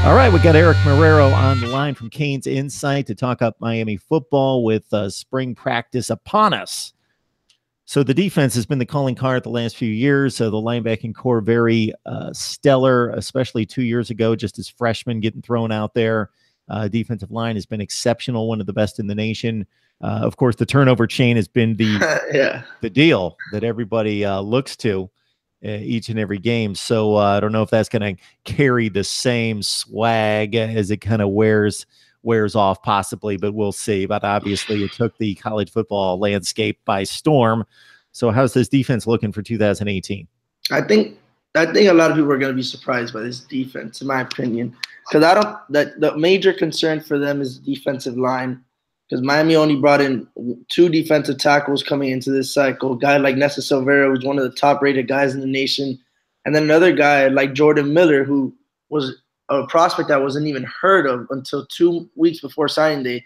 All right, we got Eric Marrero on the line from Canes Insight to talk up Miami football with spring practice upon us. So the defense has been the calling card the last few years. So the linebacking core very stellar, especially 2 years ago, just as freshmen getting thrown out there. Defensive line has been exceptional, one of the best in the nation. Of course, the turnover chain has been the deal that everybody looks to each and every game. So I don't know if that's going to carry the same swag as it kind of wears off possibly, but we'll see. But obviously it took the college football landscape by storm. So how's this defense looking for 2018? I think a lot of people are going to be surprised by this defense, in my opinion, because the major concern for them is the defensive line, because Miami only brought in 2 defensive tackles coming into this cycle. A guy like Nessa Silvera, who's one of the top-rated guys in the nation, and then another guy like Jordan Miller, who was a prospect that wasn't even heard of until 2 weeks before signing day,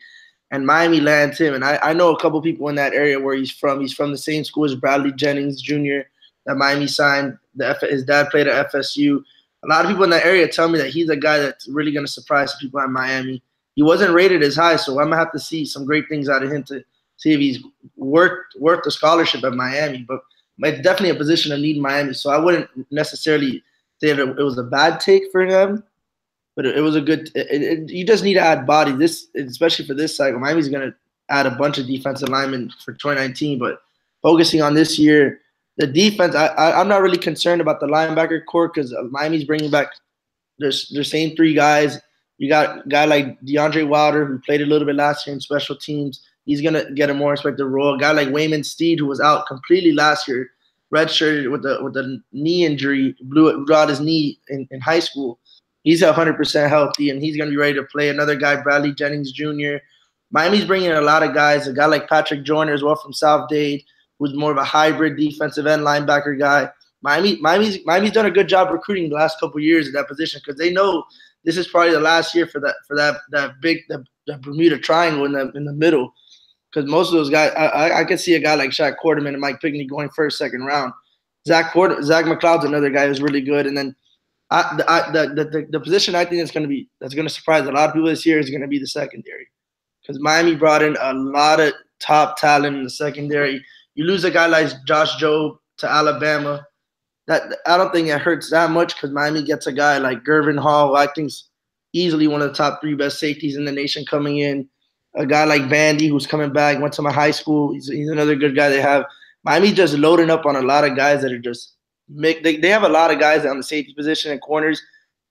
and Miami lands him. And I know a couple people in that area where he's from. He's from the same school as Bradley Jennings Jr. that Miami signed. His dad played at FSU. A lot of people in that area tell me that he's a guy that's really going to surprise people at Miami. He wasn't rated as high, so I'm going to have to see some great things out of him to see if he's worth the scholarship at Miami. But it's definitely a position of need in Miami, so I wouldn't necessarily say that it was a bad take for them, but it was a good you just need to add body, especially for this cycle. Miami's going to add a bunch of defensive linemen for 2019, but focusing on this year, the defense, I'm not really concerned about the linebacker core because Miami's bringing back their same 3 guys. You got a guy like DeAndre Wilder, who played a little bit last year in special teams. He's going to get a more respected role. A guy like Wayman Steed, who was out completely last year, redshirted with the knee injury, blew out his knee in high school. He's 100% healthy, and he's going to be ready to play. Another guy, Bradley Jennings Jr. Miami's bringing in a lot of guys. A guy like Patrick Joyner as well from South Dade, who's more of a hybrid defensive end linebacker guy. Miami's done a good job recruiting the last couple of years at that position because they know this is probably the last year for that big Bermuda Triangle in the middle. Because most of those guys, I could see a guy like Shaq Quarterman and Mike Pinkney going first, second round. Zach McLeod's another guy who's really good. And then the position I think that's going to surprise a lot of people this year is going to be the secondary, because Miami brought in a lot of top talent in the secondary. You lose a guy like Josh Jobe to Alabama. I don't think it hurts that much because Miami gets a guy like Gervin Hall, who I think's easily one of the top 3 best safeties in the nation coming in. A guy like Bandy, who's coming back, went to my high school. He's another good guy they have. Miami just loading up on a lot of guys that are just they have a lot of guys on the safety position and corners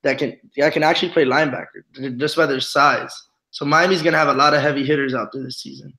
that can actually play linebacker just by their size. So Miami's going to have a lot of heavy hitters out there this season.